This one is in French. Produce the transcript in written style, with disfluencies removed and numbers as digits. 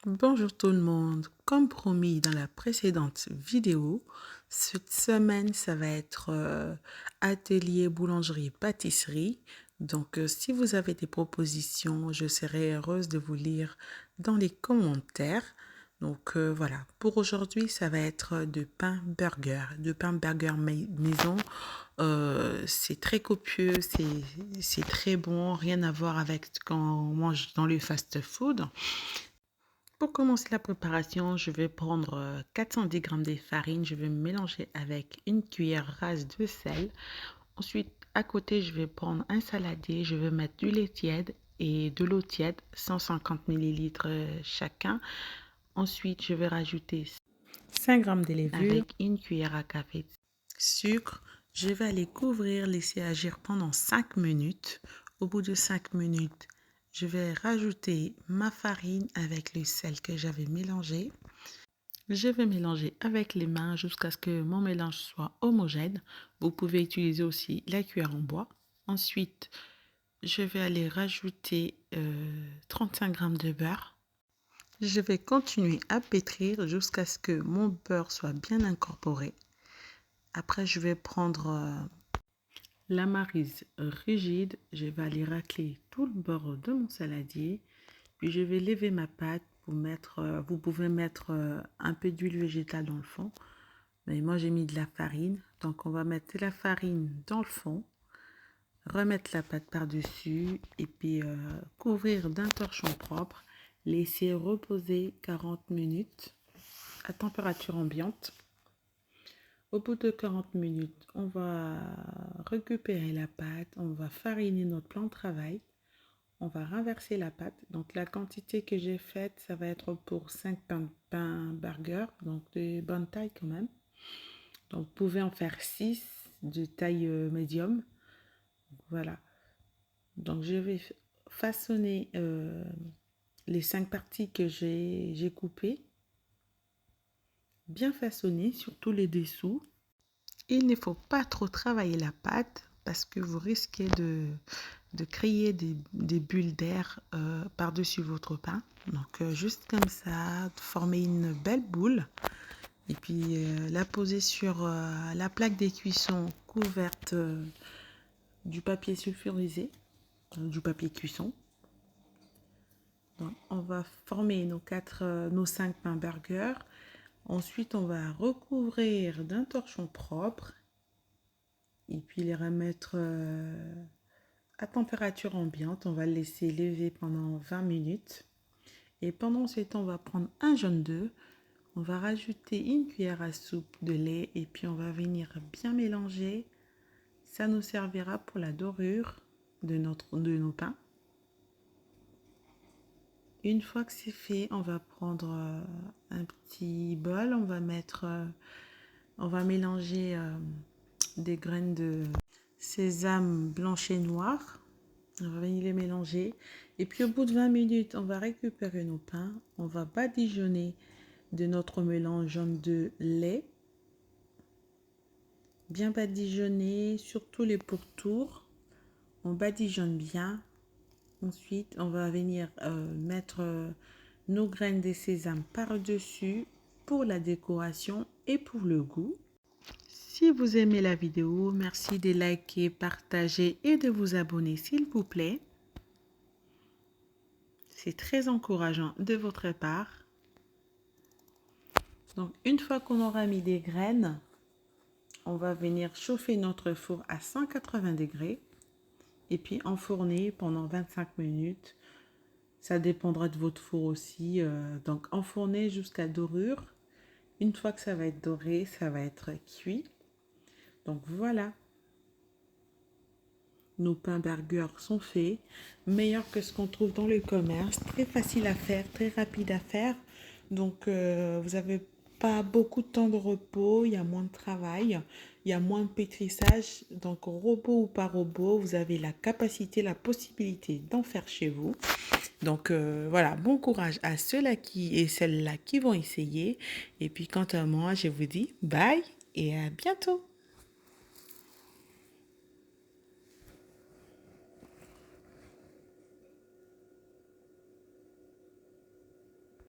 Bonjour tout le monde, comme promis dans la précédente vidéo, cette semaine ça va être atelier boulangerie-pâtisserie. Donc si vous avez des propositions, je serai heureuse de vous lire dans les commentaires. Donc voilà, pour aujourd'hui ça va être de pain burger maison. C'est très copieux, c'est très bon, rien à voir avec ce qu'on mange dans le fast-food. Pour commencer la préparation, je vais prendre 410 g de farine. Je vais mélanger avec une cuillère rase de sel. Ensuite, à côté, je vais prendre un saladier. Je vais mettre du lait tiède et de l'eau tiède, 150 ml chacun. Ensuite, je vais rajouter 5 g de levure avec une cuillère à café de sucre. Je vais aller couvrir, laisser agir pendant 5 minutes. Au bout de 5 minutes, je vais rajouter ma farine avec le sel que j'avais mélangé. Je vais mélanger avec les mains jusqu'à ce que mon mélange soit homogène. Vous pouvez utiliser aussi la cuillère en bois. Ensuite, je vais aller rajouter 35 g de beurre. Je vais continuer à pétrir jusqu'à ce que mon beurre soit bien incorporé. Après, je vais prendre la maryse rigide. Je vais aller racler tout le beurre de mon saladier. Puis je vais lever ma pâte pour mettre, vous pouvez mettre un peu d'huile végétale dans le fond. Mais moi j'ai mis de la farine. Donc on va mettre la farine dans le fond. Remettre la pâte par-dessus. Et puis couvrir d'un torchon propre. Laisser reposer 40 minutes à température ambiante. Au bout de 40 minutes, on va récupérer la pâte. On va fariner notre plan de travail. On va renverser la pâte. Donc la quantité que j'ai faite, ça va être pour 5 pains burger, donc de bonne taille quand même. Donc vous pouvez en faire 6 de taille médium. Voilà. Donc je vais façonner les 5 parties que j'ai coupées. Bien façonner, surtout les dessous. Il ne faut pas trop travailler la pâte parce que vous risquez de créer des bulles d'air par-dessus votre pain. Donc juste comme ça, former une belle boule et puis la poser sur la plaque des cuissons couverte du papier sulfurisé, du papier cuisson. Donc, on va former nos 5 pains burgers. Ensuite, on va recouvrir d'un torchon propre et puis les remettre à température ambiante. On va le laisser lever pendant 20 minutes. Et pendant ce temps, on va prendre un jaune d'œuf. On va rajouter une cuillère à soupe de lait et puis on va venir bien mélanger. Ça nous servira pour la dorure de nos pains. Une fois que c'est fait, on va prendre un petit bol. On va mélanger des graines de sésame blanche et noire. On va venir les mélanger. Et puis au bout de 20 minutes, on va récupérer nos pains. On va badigeonner de notre mélange jaune de lait. Bien badigeonner sur tous les pourtours. On badigeonne bien. Ensuite, on va venir mettre nos graines de sésame par-dessus pour la décoration et pour le goût. Si vous aimez la vidéo, merci de liker, partager et de vous abonner s'il vous plaît. C'est très encourageant de votre part. Donc, une fois qu'on aura mis des graines, on va venir chauffer notre four à 180 degrés et puis enfourner pendant 25 minutes. Ça dépendra de votre four aussi. Donc, enfourner jusqu'à dorure. Une fois que ça va être doré, ça va être cuit. Donc, voilà. Nos pains burgers sont faits, meilleurs que ce qu'on trouve dans le commerce, très facile à faire, très rapide à faire. Donc vous n'avez pas beaucoup de temps de repos, il y a moins de travail, il y a moins de pétrissage. Donc robot ou pas robot, vous avez la capacité, la possibilité d'en faire chez vous. Donc voilà, bon courage à ceux-là et celles-là qui vont essayer. Et puis quant à moi, je vous dis bye et à bientôt.